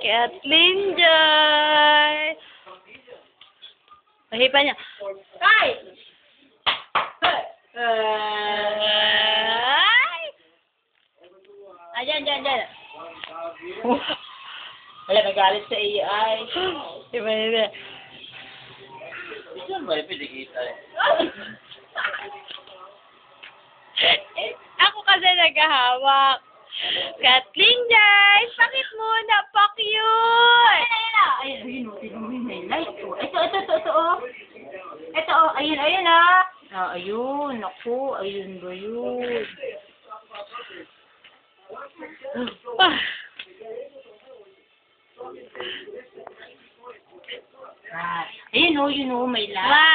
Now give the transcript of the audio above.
Kathleen Joy. Mahipa niya. Kay! Ay! Ayan. Wala, nagalit sa AI. Iba yun. Saan ba yung pinikita eh? Ako kasi naghahawak. Kathleen Joy, bakit muna? Pa-cute! Ayun, tingnan mo yung highlight. Ito, oh. Ito, oh. Ayun, ah. Ayun. Naku, ayun ba yun? Ayun, oh, may light.